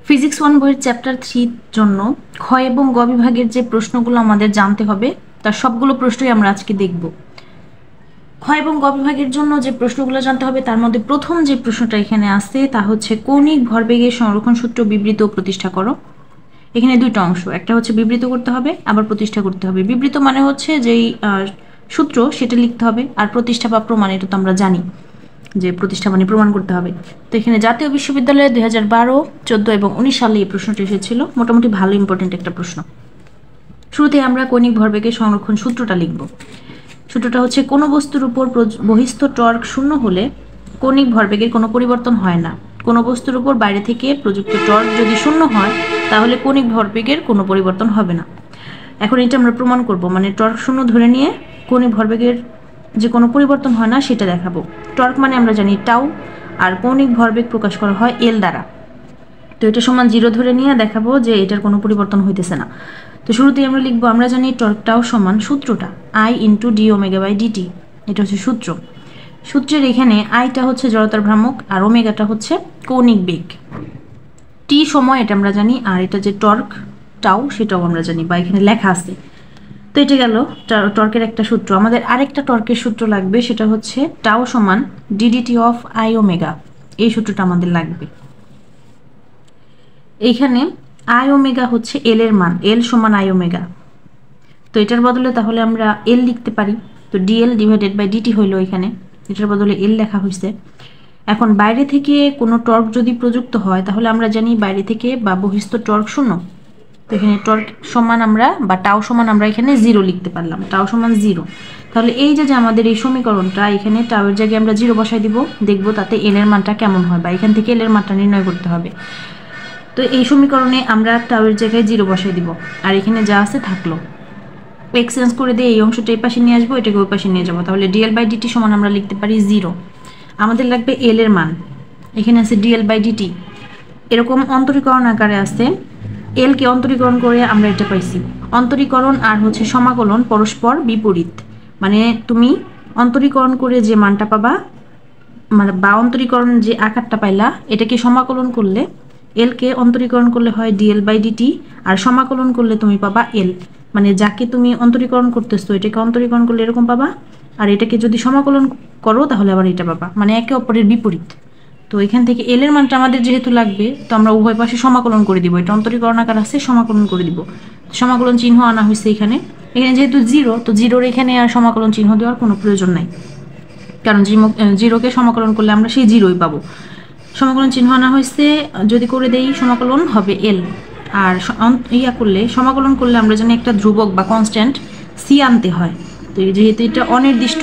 Physics 1 বইয়ের chapter 3 জন্য খ এবং গ বিভাগের যে প্রশ্নগুলো আমাদের জানতে হবে তার সবগুলো প্রশ্নই আমরা আজকে দেখব। খ এবং গ বিভাগের জন্য যে প্রশ্নগুলো জানতে হবে তার মধ্যে প্রথম যে প্রশ্নটা এখানে আছে তা হচ্ছে কৌণিক ভরবেগের সংরক্ষণ সূত্র বিবৃত ও প্রতিষ্ঠা করো। এখানে দুইটা অংশ, একটা হচ্ছে বিবৃত করতে হবে, আবার প্রতিষ্ঠা করতে হবে। বিবৃত মানে হচ্ছে যেই সূত্র সেটা লিখতে হবে, আর প্রতিষ্ঠা বা প্রমাণ এটা তো আমরা জানি যে প্রতিষ্ঠা মানে প্রমাণ করতে হবে। তো এখানে জাতীয় বিশ্ববিদ্যালয়ে 2012, 14 এবং 19 সালে এই প্রশ্নটি এসেছিল। মোটামুটি ভালো ইম্পর্টেন্ট একটা প্রশ্ন। শুরুতে আমরা কৌণিক ভরবেগের সংরক্ষণ সূত্রটা লিখব। সূত্রটা হচ্ছে কোনো বস্তুর উপর বহিস্থ টর্ক শূন্য হলে কৌণিক ভরবেগের কোনো পরিবর্তন হয় না। কোনো বস্তুর উপর বাইরে থেকে প্রযুক্ত টর্ক যদি শূন্য হয় তাহলে কৌণিক ভরবেগের কোনো পরিবর্তন হবে না। এখন এটা আমরা প্রমাণ করব, মানে টর্ক শূন্য ধরে নিয়ে কৌণিক ভরবেগের যে কোনো পরিবর্তন হয় না সেটা দেখাবো। টর্ক মানে আমরা জানি টাউ, আর কৌণিক ভরবেগ প্রকাশ করা হয় এল দ্বারা। তো এটা সমান 0 ধরে নিয়ে দেখাবো যে এটার কোনো পরিবর্তন হইতেছে না। তো শুরুতেই আমরা লিখবো, আমরা জানি টর্ক টাউ সমান সূত্রটা I × d⍵/dt। এটা হচ্ছে সূত্র। সূত্রের এখানে আইটা হচ্ছে জড়তার ভ্রামক আর ওমেগাটা হচ্ছে কৌণিক বেগ। টি সময় এটা আমরা জানি, আর এটা যে টর্ক টাউ সেটাও আমরা জানি বা এখানে লেখা আছে। তো এটা গেল টর্কের একটা সূত্র। আমাদের আরেকটা টর্কের সূত্র লাগবে, সেটা হচ্ছে টাউ সমান d/i⍵। এই সূত্রটা আমাদের লাগবে। এইখানে i⍵ হচ্ছে এল এর মান, এল সমান i⍵। তো এটার বদলে তাহলে আমরা এল লিখতে পারি। তো dl/dt হইল, এখানে এটার বদলে এল লেখা হয়েছে। এখন বাইরে থেকে কোনো টর্ক যদি প্রযুক্ত হয় তাহলে আমরা জানি বাইরে থেকে বা বহিস্থ টর্ক শূন্য। তো এখানে টর্ক সমান আমরা বা টাউ সমান আমরা এখানে 0 লিখতে পারলাম, টাউ সমান 0। তাহলে এই যে আমাদের এই সমীকরণটা, এখানে টাউয়ের জায়গায় আমরা 0 বসাই দিব, দেখব তাতে এল এর মানটা কেমন হয়, বা এখান থেকে এল এর মানটা নির্ণয় করতে হবে। তো এই সমীকরণে আমরা টাউয়ের জায়গায় 0 বসাই দিব, আর এখানে যা আছে থাকলো। এক্সচেঞ্জ করে দিয়ে এই অংশটা এই পাশে নিয়ে আসবো, এটাকে ওই পাশে নিয়ে যাবো। তাহলে dl/dt সমান আমরা লিখতে পারি 0। আমাদের লাগবে এল এর মান, এখানে আছে dl/dt। এরকম অন্তরীকরণ আকারে আছে। এলকে অন্তরীকরণ করে আমরা এটা পাইছি। অন্তরীকরণ আর হচ্ছে সমাকলন পরস্পর বিপরীত, মানে তুমি অন্তরীকরণ করে যে মানটা পাবা, মানে বা অন্তরীকরণ যে আকারটা পাইলা, এটাকে সমাকলন করলে, এলকে অন্তরীকরণ করলে হয় dl/dt, আর সমাকলন করলে তুমি পাবা এল। মানে যাকে তুমি অন্তরীকরণ করতেছো এটাকে অন্তরীকরণ করলে এরকম পাবা, আর এটাকে যদি সমাকলন করো তাহলে আবার এটা পাবা, মানে একে অপরের বিপরীত। তো এখান থেকে এল এর মানটা আমাদের যেহেতু লাগবে, তো আমরা উভয় পাশে সমাকলন করে দিব। এটা অন্তরীকরণ আকার আছে, সমাকলন করে দিব। সমাকলন চিহ্ন আনা হয়েছে এখানে। এখানে যেহেতু 0, তো 0-র এখানে আর সমাকলন চিহ্ন দেওয়ার কোনো প্রয়োজন নাই, কারণ 0-কে সমাকলন করলে আমরা সেই 0ই পাবো। সমাকলন চিহ্ন আনা হয়েছে, যদি করে দেই সমাকলন হবে এল। আর করলে সমাকলন করলে আমরা জানি একটা ধ্রুবক বা কনস্ট্যান্ট সি আনতে হয়। তো যেহেতু এটা অনির্দিষ্ট,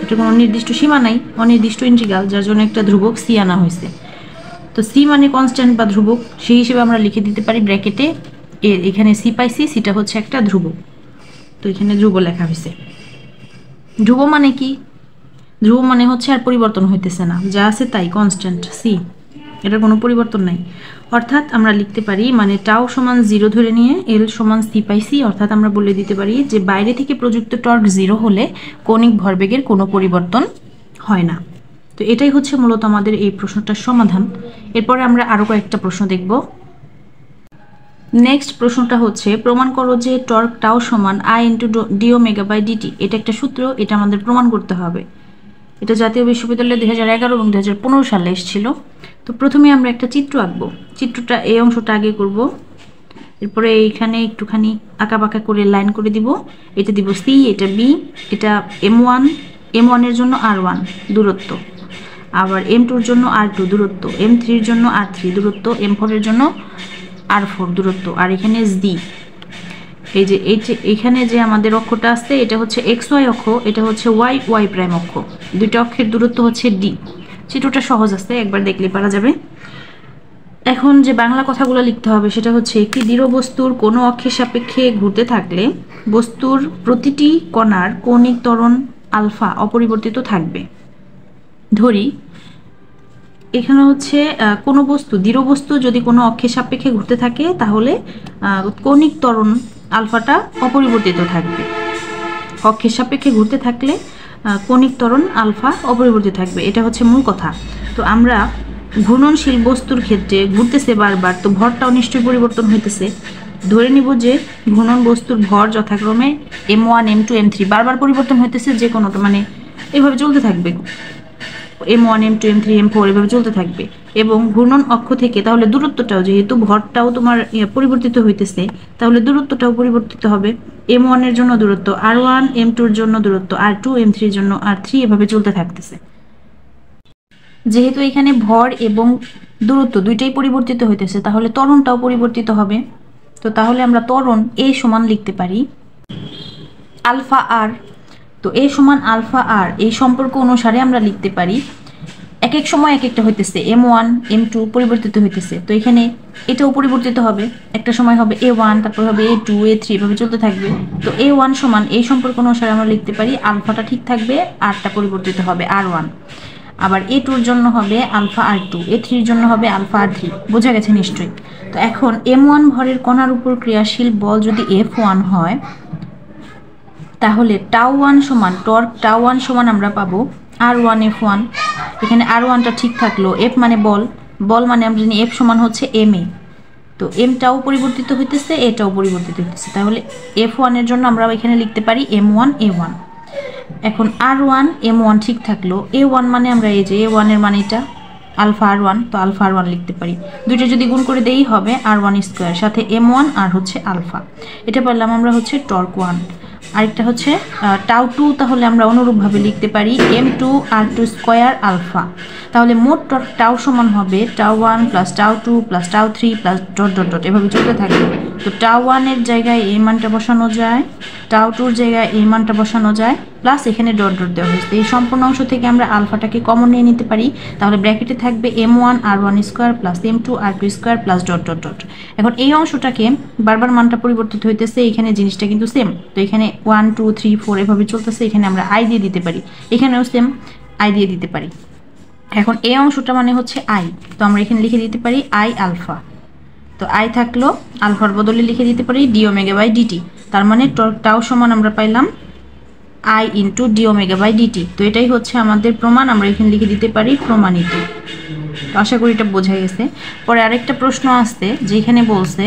এটা কোনো নির্দিষ্ট সীমা নাই, অনির্দিষ্ট ইন্টিগ্রাল, যার জন্য একটা ধ্রুবক সি আনা হয়েছে। তো সি মানে কনস্ট্যান্ট বা ধ্রুবক, সেই হিসেবে আমরা লিখে দিতে পারি ব্র্যাকেটে এর। এখানে সি পাইছি, সিটা হচ্ছে একটা ধ্রুবক। তো এখানে ধ্রুব লেখা হয়েছে। ধ্রুব মানে কি? ধ্রুব মানে হচ্ছে আর পরিবর্তন হইতেছে না, যা আছে তাই কনস্ট্যান্ট সি, এটার কোনো পরিবর্তন নাই। অর্থাৎ আমরা লিখতে পারি, মানে টাউ সমান 0 ধরে নিয়ে এল সমান সি পাইছি। অর্থাৎ আমরা বলে দিতে পারি যে বাইরে থেকে প্রযুক্ত টর্ক 0 হলে কৌণিক ভরবেগের কোনো পরিবর্তন হয় না। তো এটাই হচ্ছে মূলত আমাদের এই প্রশ্নটার সমাধান। এরপরে আমরা আরও কয়েকটা প্রশ্ন দেখব। নেক্সট প্রশ্নটা হচ্ছে, প্রমাণ করো যে টর্ক টাউ সমান I × d⍵/dt। এটা একটা সূত্র, এটা আমাদের প্রমাণ করতে হবে। এটা জাতীয় বিশ্ববিদ্যালয়ে 2011 এবং 2015 সালে এসেছিল। তো প্রথমে আমরা একটা চিত্র আঁকবো। চিত্রটা এই অংশটা আগে করব, এরপরে এইখানে একটুখানি আঁকাবাঁকা করে লাইন করে দিব। এটা দিব সি, এটা বি, এটা M1, M1-এর জন্য R1 দূরত্ব, আবার M2-র জন্য R2 দূরত্ব, M3-র জন্য R3 দূরত্ব, M4-এর জন্য R4 দূরত্ব, আর এখানে ডি। এই যে এইখানে যে আমাদের অক্ষটা আছে এটা হচ্ছে XY অক্ষ, এটা হচ্ছে YY' অক্ষ। দুইটা অক্ষের দূরত্ব হচ্ছে ডি। চিত্রটা সহজ আছে, একবার দেখলে পারা যাবে। এখন যে বাংলা কথাগুলো লিখতে হবে সেটা হচ্ছে, একটি দৃঢ় বস্তুর কোনো অক্ষের সাপেক্ষে ঘুরতে থাকলে বস্তুর প্রতিটি কণার কৌণিক ত্বরণ আলফা অপরিবর্তিত থাকবে। ধরি এখানে হচ্ছে কোনো বস্তু, দৃঢ় বস্তু যদি কোনো অক্ষের সাপেক্ষে ঘুরতে থাকে তাহলে কৌণিক ত্বরণ আলফাটা অপরিবর্তিত থাকবে। অক্ষের সাপেক্ষে ঘুরতে থাকলে কৌণিক ত্বরণ আলফা অপরিবর্তিত থাকবে, এটা হচ্ছে মূল কথা। তো আমরা ঘূর্ণনশীল বস্তুর ক্ষেত্রে ঘুরতেছে বারবার, তো ভরটাও নিশ্চয়ই পরিবর্তন হইতেছে। ধরে নিব যে ঘূর্ণন বস্তুর ভর যথাক্রমে m1 m2 m3 বারবার পরিবর্তন হইতেছে, যে কোনোটা মানে এইভাবে চলতে থাকবে, m1 m2 m3 m4 এভাবে চলতে থাকবে। এবং ঘূর্ণন অক্ষ থেকে তাহলে দূরত্বটাও, যেহেতু ভরটাও তোমার পরিবর্তিত হইতেছে, তাহলে দূরত্বটাও পরিবর্তিত হবে। m1 এর জন্য দূরত্ব r1, m2 এর জন্য দূরত্ব r2, m3 এর জন্য r3, এভাবে চলতে থাকতেছে। যেহেতু এখানে ভর এবং দূরত্ব দুইটাই পরিবর্তিত হইতেছে, তাহলে ত্বরণটাও পরিবর্তিত হবে। তো তাহলে আমরা ত্বরণ a সমান লিখতে পারি আলফা আর। তো a সমান আলফা আর, এই সম্পর্ক অনুসারে আমরা লিখতে পারি এক এক সময় এক একটা হইতেছে, m1 m2 পরিবর্তিত হইতেছে, তো এখানে এটাও পরিবর্তিত হবে। একটা সময় হবে a1, তারপর হবে a2, a3, এভাবে চলতে থাকবে। তো a1 সমান এই সম্পর্ক অনুসারে আমরা লিখতে পারি আলফাটা ঠিক থাকবে, আরটা পরিবর্তিত হবে r1। আবার a2 এর জন্য হবে আলফা r2, a3 এর জন্য হবে আলফা r3। বোঝা গেছে নিশ্চয়ই। তো এখন m1 ভরের কণার উপর ক্রিয়াশীল বল যদি f1 হয়, তাহলে τ1 সমান টর্ক τ1 সমান আমরা পাবো r1 f1। এখানে r1টা ঠিক থাকলো, f মানে বল, বল মানে আমরা জানি f সমান হচ্ছে ma। তো mটাও পরিবর্তিত হইতেছে, এটাও পরিবর্তিত হইতেছে, তাহলে f1 এর জন্য আমরা এখানে লিখতে পারি m1 a1। এখন r1 m1 ঠিক থাকলো, a1 মানে আমরা এই যে a1 এর মানে এটা আলফা r1, তো আলফা r1 লিখতে পারি। দুইটা যদি গুণ করে দেই হবে r1 স্কয়ার, সাথে m1 আর হচ্ছে আলফা। এটা পারলাম আমরা হচ্ছে টর্ক 1। আরেকটা হচ্ছে τ2, তাহলে আমরা অনুরূপভাবে লিখতে পারি m2 r2 স্কয়ার আলফা। তাহলে মোট টর্ক τ সমান হবে τ1 plus τ2 plus τ3 plus dot dot dot, এভাবে চলতে থাকবে। তো τ1 এর জায়গায় এই মানটা বসানো যায়, τ2 এর জায়গায় এই মানটা বসানো যায়, প্লাস এখানে ডট ডট দেওয়া হয়েছে। এই সম্পূর্ণ অংশ থেকে আমরা আলফাটাকে কমন নিয়ে নিতে পারি, তাহলে ব্র্যাকেটে থাকবে m1 r1 square plus m2 r2 square plus dot dot dot. এখন এই অংশটাকে বারবার মানটা পরিবর্তিত হইতেছে, এখানে জিনিসটা কিন্তু সেম। তো এখানে 1 2 3 4 এভাবে চলতেছে, এখানে আমরা i দিয়ে দিতে পারি, এখানেও সেম i দিয়ে দিতে পারি। এখন এই অংশটা মানে হচ্ছে i, তো আমরা এখানে লিখে দিতে পারি i আলফা। তো i থাকলো, আলফার বদলে লিখে দিতে পারি d ওমেগা বাই dt। তার মানে টর্ক τ সমান আমরা পাইলাম i into d omega by dt। তো এটাই হচ্ছে আমাদের প্রমাণ, আমরা এখানে লিখে দিতে পারি প্রমাণিত। তো আশা করি এটা বোঝা গেছে। পরে আরেকটা প্রশ্ন আসছে, যেখানে বলছে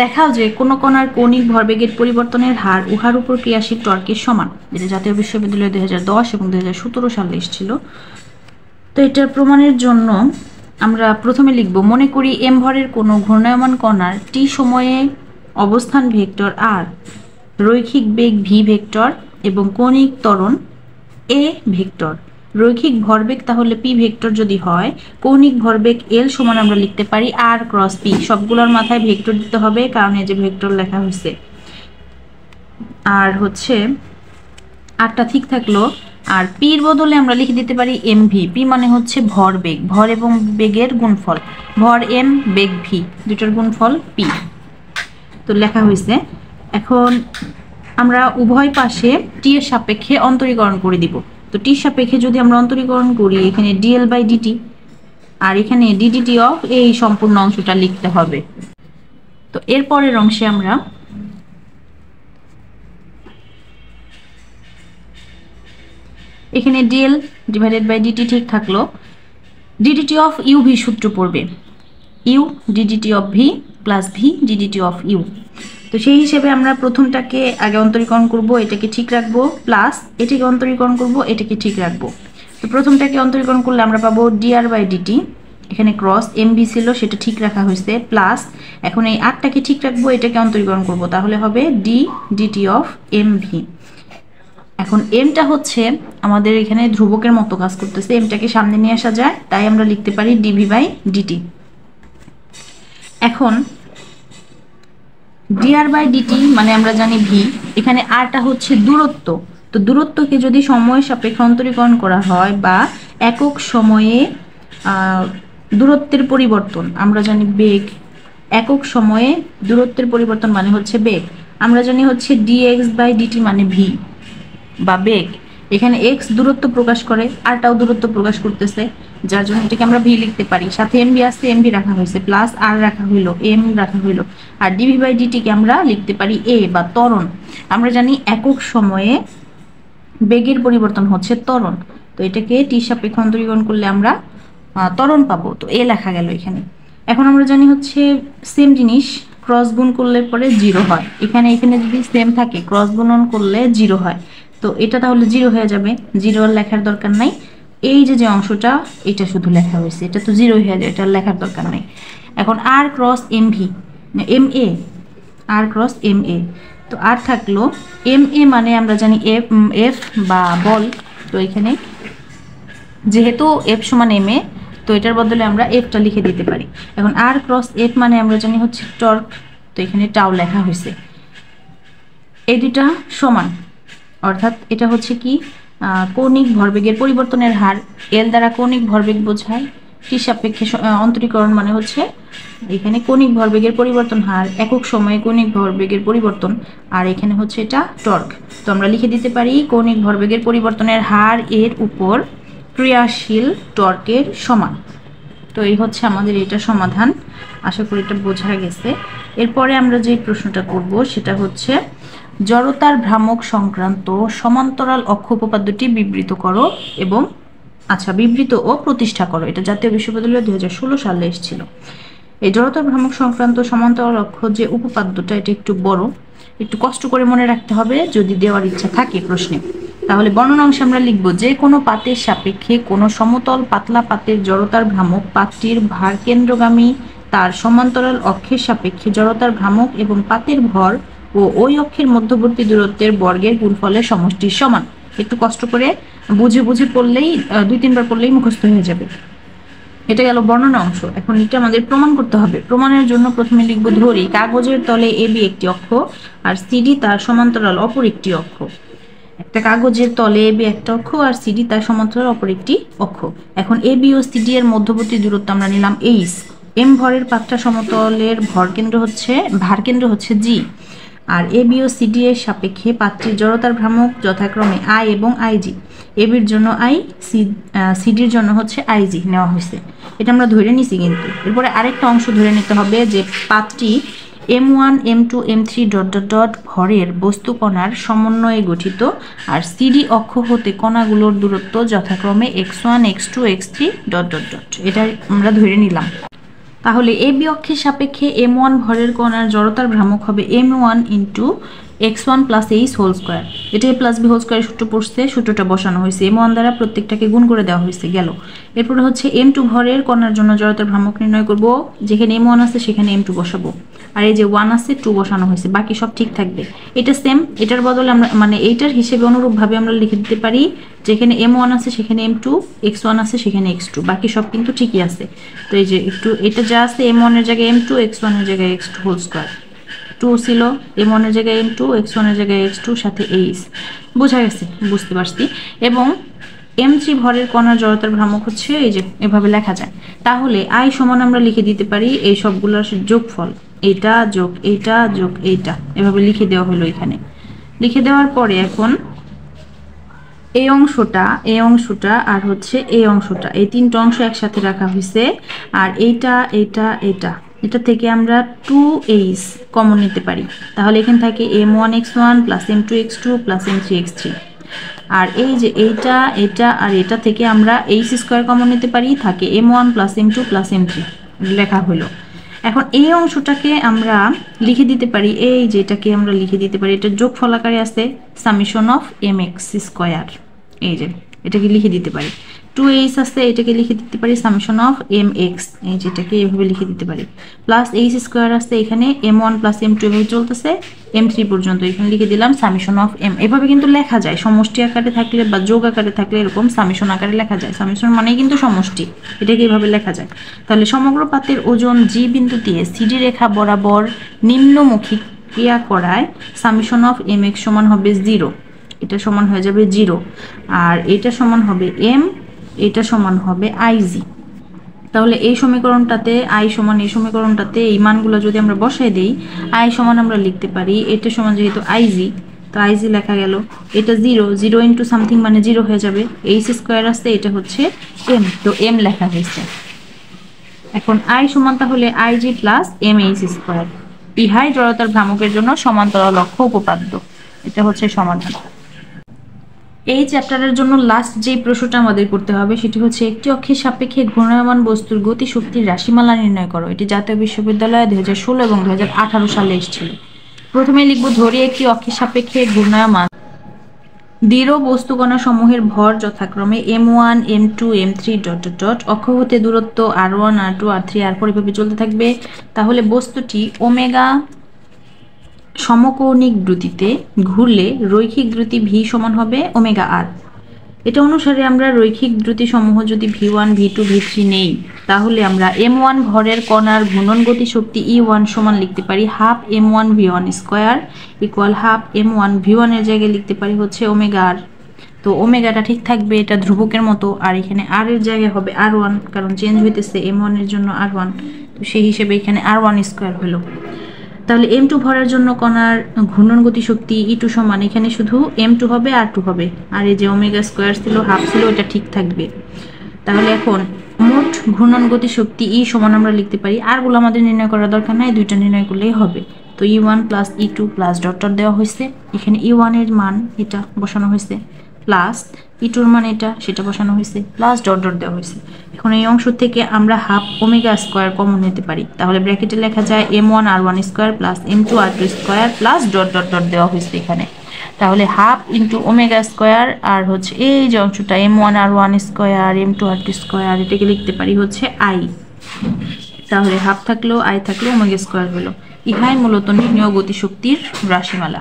দেখাও যে কোনো কণার কৌণিক ভরবেগের পরিবর্তনের হার উহার উপর ক্রিয়াশীল টর্কের সমান, যেটা জাতীয় বিশ্ববিদ্যালয় 2010 এবং 2017 সালে এসেছিল। তো এটার প্রমাণের জন্য আমরা প্রথমে লিখব, মনে করি m ভরের কোনো ঘূর্ণায়মান কণার t সময়ে অবস্থান ভেক্টর r, রৈখিক বেগ v ভেক্টর এবং কৌণিক ত্বরণ a ভেক্টর। রৈখিক ভরবেগ তাহলে p ভেক্টর যদি হয়, কৌণিক ভরবেগ l সমান আমরা লিখতে পারি r ক্রস p। সবগুলোর মাথায় ভেক্টর দিতে হবে, কারণ এই যে ভেক্টর লেখা হয়েছে। আর হচ্ছে আরটা ঠিক থাকলো, আর p এর বদলে আমরা লিখে দিতে পারি mv। p মানে হচ্ছে ভরবেগ, ভর এবং বেগের গুণফল, ভর m বেগ v, দুটোর গুণফল p। তো লেখা হয়েছে। এখন আমরা উভয় পাশে t এর সাপেক্ষে অন্তরীকরণ করে দিব। তো t এর সাপেক্ষে যদি আমরা অন্তরীকরণ করি, এখানে dl বাই dt আর এখানে ddt অফ এই সম্পূর্ণ অংশটা লিখতে হবে। তো এর পরের অংশে আমরা এখানে dl ডিভাইডেড বাই dt ঠিক থাকলো, ddt অফ uv সূত্র পড়বে u ddt of v plus v ddt of u। তো সেই হিসেবে আমরা প্রথমটাকে আগে অন্তরীকরণ করব, এটাকে ঠিক রাখবো, প্লাস এটাকে অন্তরীকরণ করব, এটাকে ঠিক রাখবো। তো প্রথমটাকে অন্তরীকরণ করলে আমরা পাবো dr বাই dt, এখানে ক্রস mv ছিল সেটা ঠিক রাখা হয়েছে, প্লাস এখন এই আরটাকে ঠিক রাখবো, এটাকে অন্তরীকরণ করব, তাহলে হবে d dt অফ mv। এখন এমটা হচ্ছে আমাদের এখানে ধ্রুবকের মতো কাজ করতেছে, এমটাকে সামনে নিয়ে আসা যায়, তাই আমরা লিখতে পারি dv বাই dt। এখন dr বাই dt মানে আমরা জানি v, এখানে rটা হচ্ছে দূরত্ব। তো দূরত্বকে যদি সময় সাপেক্ষে অন্তরীকরণ করা হয় বা একক সময়ে দূরত্বের পরিবর্তন, আমরা জানি বেগ, একক সময়ে দূরত্বের পরিবর্তন মানে হচ্ছে বেগ। আমরা জানি হচ্ছে dx বাই dt মানে v বা বেগ। এখানে x দূরত্ব প্রকাশ করে, আরটাও দূরত্ব প্রকাশ করতেছে, যার জন্য এটাকে আমরা v লিখতে পারি। সাথে mv আসছে, mv রাখা হয়েছে, প্লাস r রাখা হইলো, m রাখা হইলো। আর dv বাই dt কে আমরা লিখতে পারি a বা ত্বরণ। আমরা জানি একক সময়ে বেগের পরিবর্তন হচ্ছে ত্বরণ। তো এটাকে t সাপেক্ষে অন্তরীকরণ করলে আমরা ত্বরণ পাবো, তো এ লেখা গেল এখানে। এখন আমরা জানি হচ্ছে সেম জিনিস ক্রস গুণ করলে পরে 0 হয়, এখানে এখানে যদি সেম থাকে ক্রস গুণন করলে 0 হয়, তো এটা তাহলে 0 হয়ে যাবে, 0 আর লেখার দরকার নাই। এই যে অংশটা এটা শুধু লেখা হয়েছে, এটা তো 0 হয়ে যায়, এটা লেখার দরকার নাই। এখন আর cross M V M A, R cross M A, তো আর থাকলো এম এ মানে আমরা জানি এফ এফ বা বল, তো এখানে যেহেতু এফ সমান এম এ, তো এটার বদলে আমরা এফটা লিখে দিতে পারি। এখন আর ক্রস এফ মানে আমরা জানি হচ্ছে টর্ক, তো এখানে টাও লেখা হয়েছে। এই দুটা সমান, অর্থাৎ এটা হচ্ছে কি কৌণিক ভরবেগের পরিবর্তনের হার, এল দ্বারা কৌণিক ভরবেগ বোঝায়, টি সাপেক্ষে অন্তরীকরণ মানে হচ্ছে এখানে কৌণিক ভরবেগের পরিবর্তন হার, একক সময়ে কৌণিক ভরবেগের পরিবর্তন, আর এখানে হচ্ছে এটা টর্ক। তো আমরা লিখে দিতে পারি কৌণিক ভরবেগের পরিবর্তনের হার এর উপর ক্রিয়াশীল টর্কের সমান। তো এই হচ্ছে আমাদের এটা সমাধান, আশা করি এটা বোঝা গেছে। এরপরে আমরা যে প্রশ্নটা করব সেটা হচ্ছে জড়তার ভ্রামক সংক্রান্ত সমান্তরাল অক্ষ উপপাদ্যটি বিবৃত করো এবং বিবৃত ও প্রতিষ্ঠা করো। এটা জাতীয় বিশ্ববিদ্যালয়ে 2016 সালে এসেছিল। এই জড়তার ভ্রামক সংক্রান্ত সমান্তরাল অক্ষ যে উপপাদ্যটা, এটা একটু বড়, একটু কষ্ট করে মনে রাখতে হবে যদি দেওয়ার ইচ্ছা থাকে প্রশ্নে। তাহলে বর্ণনা অংশে আমরা লিখব যে কোনো পাতের সাপেক্ষে কোনো সমতল পাতলা পাতের জড়তার ভ্রামক পাতটির ভার কেন্দ্রগামী তার সমান্তরাল অক্ষের সাপেক্ষে জড়তার ভ্রামক এবং পাতের ভর ও ওই অক্ষের মধ্যবর্তী দূরত্বের বর্গের গুণফলের সমষ্টির সমান। একটু কষ্ট করে বুঝে বুঝে পড়লেই 2-3 বার পড়লেই মুখস্থ হয়ে যাবে। এটা গেল বর্ণনা অংশ। এখন এটা আমাদের প্রমাণ করতে হবে। প্রমাণের জন্য প্রথমে লিখব ধরি কাগজের তলে এবি একটি অক্ষ আর সিডি তার সমান্তরাল অপর একটি অক্ষ। একটা কাগজের তলে এবি একটা অক্ষ আর সিডি তার সমান্তরাল অপর একটি অক্ষ। এখন এবি ও সিডি এর মধ্যবর্তী দূরত্ব আমরা নিলাম এইচ। এম ভরের পাতটা সমতলের ভার কেন্দ্র হচ্ছে জি, আর এবি ও সিডি এর সাপেক্ষে পাতটির জড়তার ভ্রামক যথাক্রমে আই এবং আইজি। এবির জন্য আই, সিডির জন্য হচ্ছে আইজি নেওয়া হয়েছে, এটা আমরা ধরে নিছি। কিন্তু এরপরে আরেকটা অংশ ধরে নিতে হবে যে পাতটি M1 M2 M3 ভরের বস্তু কণার সমন্বয়ে গঠিত, আর সিডি অক্ষ হতে কণাগুলোর দূরত্ব যথাক্রমে x1 x2 x3 এটা আমরা ধরে নিলাম। তাহলে এবি অক্ষের সাপেক্ষে M1 ভরের কণার জড়তার ভ্রামক হবে M1 into x1 plus H whole square. এটা a plus B whole square সূত্র পড়ছে, সূত্রটা বসানো হয়েছে, M1 দ্বারা প্রত্যেকটাকে গুণ করে দেওয়া হয়েছে গেল। এরপরে হচ্ছে M2 ভরের কণার জন্য জড়তার ভ্রামক নির্ণয় করব, যেখানে M1 আছে সেখানে M2 বসাবো, আর এই যে 1 আছে 2 বসানো হয়েছে, বাকি সব ঠিক থাকবে। এটা সেম, এটার বদলে আমরা এইটার হিসেবে অনুরূপভাবে আমরা লিখে দিতে পারি যেখানে M1 আছে সেখানে M2, x1 আছে সেখানে x2, বাকি সব কিন্তু ঠিকই আছে। তো এই যে একটু এটা যা আছে M1 এর জায়গায় M2, x1 এর জায়গায় x2 হোল স্কোয়ার, 2 ছিল M1 এর জায়গায় M2, x1 এর জায়গায় x2 সাথে এইচ, বোঝা গেছে, বুঝতে পারছি। এবং M3 ভরের কণার জড়তার ভ্রামক হচ্ছে এই যে এভাবে লেখা যায়। তাহলে আই সমান আমরা লিখে দিতে পারি এই সবগুলোর যোগফল, এটা যোগ এইটা যোগ এইটা, এভাবে লিখে দেওয়া হলো এখানে। লিখে দেওয়ার পরে এখন এই অংশটা আর হচ্ছে এই অংশটা, এই তিনটা অংশ একসাথে রাখা হয়েছে, আর এটা থেকে আমরা 2h কমন নিতে পারি। তাহলে এখানে থাকে M1 x1 plus M2 x2 plus M3 x3, আর এই যে এটা আর এটা থেকে আমরা h স্কোয়ার কমন নিতে পারি, থাকে M1 plus M2 plus M3 লেখা হলো। এখন এই অংশটাকে আমরা লিখে দিতে পারি, এই যে এটাকে আমরা লিখে দিতে পারি, এটা যোগফল আকারে আছে সামেশন অফ mx স্কোয়ার, এই যে এটাকে লিখে দিতে পারি। 2h আছে, এটাকে লিখে দিতে পারি সামেশন অফ mx, এই যেটাকে এভাবে লিখে দিতে পারি, প্লাস h স্কোয়ার আছে এখানে M1 প্লাস M2 এভাবে চলতেছে M3 পর্যন্ত, এখানে লিখে দিলাম সামেশন অফ m। এভাবে কিন্তু লেখা যায়, সমষ্টি আকারে থাকলে বা যোগ আকারে থাকলে এরকম সামেশন আকারে লেখা যায়। সামেশন মানেই কিন্তু সমষ্টি, এটাকে এভাবে লেখা যায়। তাহলে সমগ্র পাতের ওজন G বিন্দু দিয়ে সিডি রেখা বরাবর নিম্নমুখী ক্রিয়া করায় সামেশন অফ mx সমান হবে 0, এটা সমান হয়ে যাবে 0, আর এটা সমান হবে m, এটা সমান হবে IG। তাহলে এই সমীকরণটাতে এই সমীকরণটাতে এই মানগুলো যদি আমরা বসাই দেই, i সমান আমরা লিখতে পারি এটা সমান যেহেতু IG, তো IG লেখা গেল, এটা 0 ইন্টু সামথিং মানে 0 হয়ে যাবে, h স্কোয়ার আসছে, এটা হচ্ছে m, তো m লেখা হয়েছে। এখন i সমান তাহলে IG প্লাস mh স্কোয়ার। ইহাই জড়তার ভ্রামকের জন্য সমান্তরাল অক্ষ উপপাদ্য। এটা হচ্ছে সমাধান। এই চ্যাপ্টারের জন্য লাস্ট যে প্রশ্নটা আমাদের করতে হবে সেটি হচ্ছে একটি অক্ষের সাপেক্ষে ঘূর্ণায়মান বস্তুর গতি শক্তির রাশিমালা নির্ণয় করো। এটি জাতীয় বিশ্ববিদ্যালয়ে 2016 এবং 2018 সালে এসেছিল। প্রথমে লিখব, ধরি একটি অক্ষের সাপেক্ষে ঘূর্ণায়মান দৃঢ় বস্তুকণা সমূহের ভর যথাক্রমে m1 m2 m3 ... অক্ষ হতে দূরত্ব r1 r2 r3 r4 এভাবে চলতে থাকবে। তাহলে বস্তুটি ওমেগা সমকৌণিক দ্রুতিতে ঘুরলে রৈখিক দ্রুতি v সমান হবে ওমেগা r। এটা অনুসারে আমরা রৈখিক দ্রুতি সমূহ যদি v1 v2 v3 নেই, তাহলে আমরা m1 ভরের কণার ঘূর্ণন গতি শক্তি e1 সমান লিখতে পারি half m1 v1 square equal half m1 v1 এর জায়গায় লিখতে পারি হচ্ছে ওমেগা r। তো ওমেগাটা ঠিক থাকবে, এটা ধ্রুবকের মতো, আর এখানে r এর জায়গায় হবে r1, কারণ চেঞ্জ হইতেছে m1 এর জন্য r1, তো সেই হিসেবে এখানে r1 স্কয়ার হলো। তাহলে m2 ভরের জন্য কণার ঘূর্ণন গতি শক্তি e2 সমান, এখানে শুধু m2 হবে r2 হবে, আর এই যে ওমেগা স্কয়ার ছিল হাফ ছিল এটা ঠিক থাকবে। তাহলে এখন মোট ঘূর্ণন গতি শক্তি E সমান আমরা লিখতে পারি, আর গুলো আমাদের নির্ণয় করার দরকার নাই, দুইটা নির্ণয় করলেই হবে। তো e1 plus e2 plus dot dot দেওয়া হয়েছে, এখানে e1 এর মান এটা বসানো হয়েছে, প্লাস e2 এর মান এটা সেটা বসানো হয়েছে, প্লাস ডট ডট দেওয়া হয়েছে। এখন এই অংশ থেকে আমরা হাফ ওমেগা স্কয়ার কমন নিতে পারি, তাহলে ব্র্যাকেটে লেখা যায় m1 r1 square plus m2 r2 square plus dot dot dot দেওয়া হয়েছে এখানে। তাহলে হাফ ইন্টু ওমেগা স্কয়ার আর হচ্ছে এই যে অংশটা m1 r1 square m2 r2 square, এটাকে লিখতে পারি হচ্ছে i। তাহলে হাফ থাকলো i থাকলো ওমেগা স্কয়ার হলো। ইহাই মূলত নির্ণেয় গতিশক্তির রাশিমালা।